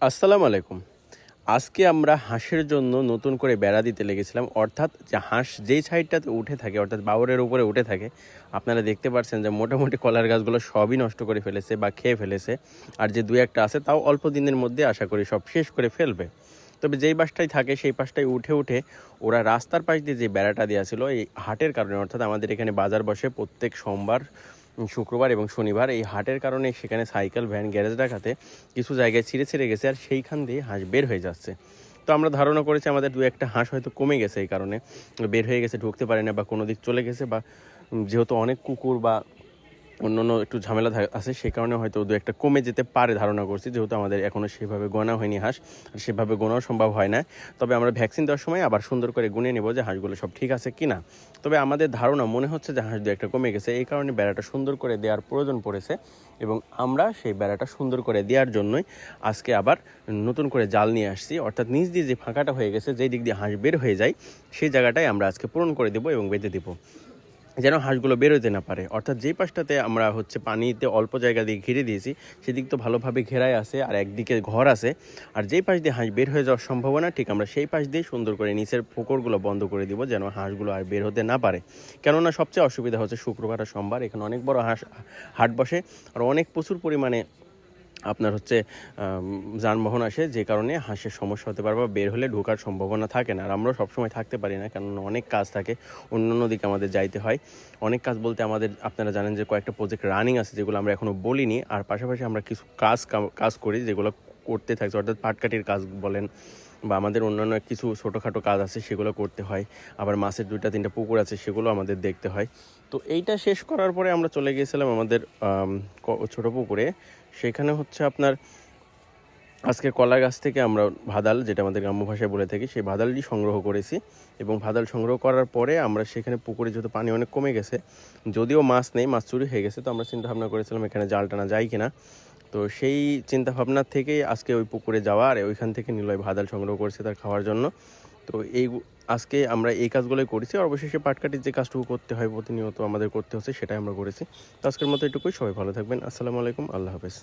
আসসালামু আলাইকুম। আজকে আমরা হাঁসের জন্য নতুন করে বেড়া দিতে লেগেছিলাম। অর্থাৎ যে হাঁস যেই সাইডটাতে উঠে থাকে, অর্থাৎ বাবরের উপরে উঠে থাকে, আপনারা দেখতে পাচ্ছেন যে মোটামুটি কলার গাছগুলো সবই নষ্ট করে ফেলেছে বা খেয়ে ফেলেছে। আর যে ২-১টা আছে তাও অল্প দিনের মধ্যে আশা করি সব শেষ করে ফেলবে। তবে যেই পাশটায় থাকে সেই পাশটায় উঠে ওরা রাস্তার পাশ দিয়ে যে বেড়াটা দেওয়া ছিল এই হাটের কারণে, অর্থাৎ আমাদের এখানে বাজার বসে প্রত্যেক সোমবার, শুক্রবার এবং শনিবার। এই হাটের কারণে সেখানে সাইকেল, ভ্যান, গ্যারেজ রাখাতে কিছু জায়গায় ছিঁড়ে গেছে আর সেইখান দিয়ে হাঁস বের হয়ে যাচ্ছে। তো আমরা ধারণা করেছি আমাদের ২-১টা হাঁস হয়তো কমে গেছে, এই কারণে বের হয়ে গেছে, ঢুকতে পারে না বা কোনো দিক চলে গেছে, বা যেহেতু অনেক কুকুর বা অন্যান্য একটু ঝামেলা আছে সে কারণে হয়তো ২-১টা কমে যেতে পারে ধারণা করছি, যেহেতু আমাদের এখনও সেভাবে গোনা হয়নি হাঁস, আর সেভাবে গোনাও সম্ভব হয় না। তবে আমরা ভ্যাকসিন দেওয়ার সময় আবার সুন্দর করে গুনে নেব যে হাঁসগুলো সব ঠিক আছে কি না। তবে আমাদের ধারণা মনে হচ্ছে যে হাঁস ২-১টা কমে গেছে, এই কারণে বেড়াটা সুন্দর করে দেওয়ার প্রয়োজন পড়েছে এবং আমরা সেই বেড়াটা সুন্দর করে দেওয়ার জন্যই আজকে আবার নতুন করে জাল নিয়ে আসছি। অর্থাৎ নিচ দিয়ে যে ফাঁকাটা হয়ে গেছে, যেই দিক দিয়ে হাঁস বের হয়ে যায় সেই জায়গাটাই আমরা আজকে পূরণ করে দেবো এবং বেঁধে দেবো, যেন হাঁসগুলো বেরোতে না পারে। অর্থাৎ যেই পাশটাতে আমরা পানিতে অল্প জায়গা দিয়ে ঘিরে দিয়েছি সেদিক তো ভালোভাবে ঘেরাই আছে আর একদিকে ঘর আছে, আর যেই পাশ দিয়ে হাঁস বের হয়ে যাওয়ার সম্ভাবনা ঠিক আমরা সেই পাশ দিয়ে সুন্দর করে নিচের পুকুরগুলো বন্ধ করে দিব, যেন হাঁসগুলো আর বের হতে না পারে। কেননা সবচেয়ে অসুবিধা হচ্ছে শুক্রবার আর সোমবার, এখানে অনেক বড় হাট বসে আর অনেক প্রচুর পরিমাণে আপনার যানবাহন আসে, যে কারণে হাঁসের সমস্যা হতে পারে বা বের হলে ঢোকার সম্ভাবনা থাকে না। আর আমরাও সবসময় থাকতে পারি না, কেননা অনেক কাজ থাকে, অন্য দিকে আমাদের যাইতে হয়। অনেক কাজ বলতে আমাদের আপনারা জানেন যে কয়েকটা প্রজেক্ট রানিং আছে যেগুলো আমরা এখনও বলিনি, আর পাশাপাশি আমরা কিছু কাজ করি যেগুলো করতে থাকছে, অর্থাৎ পাটকাঠির কাজ বলেন বা আমাদের অন্যান্য কিছু ছোটোখাটো কাজ আছে সেগুলো করতে হয়। আবার মাছের ২-৩টা পুকুর আছে সেগুলো আমাদের দেখতে হয়। তো এইটা শেষ করার পরে আমরা চলে গিয়েছিলাম আমাদের ছোটো পুকুরে। সেখানে আপনার আজকে কলা গাছ থেকে আমরা ভাদাল, যেটা আমাদের গ্রাম্য ভাষায় বলে থাকি, সেই ভাদালটি সংগ্রহ করেছি। এবং ভাদাল সংগ্রহ করার পরে আমরা সেখানে পুকুরে যেহেতু পানি অনেক কমে গেছে, যদিও মাছ নেই, মাছ চুরি হয়ে গেছে, তো আমরা চিন্তা ভাবনা করেছিলাম এখানে জাল টানা যায় কিনা। তো সেই চিন্তা ভাবনার থেকেই আজকে ওই পুকুরে যাওয়া আর ওইখান থেকে নিলয় ভাদাল সংগ্রহ করেছে তার খাওয়ার জন্য। তো আজকে আমরা এই কাজগুলোই করেছি। আর অবশেষে পাটকাঠির যে কাজটুকু করতে হয় প্রতিনিয়ত আমাদের করতে হচ্ছে, সেটাই আমরা করেছি। তো আজকের মতো এটুকুই। সবাই ভালো থাকবেন। আসসালামু আলাইকুম। আল্লাহ হাফেজ।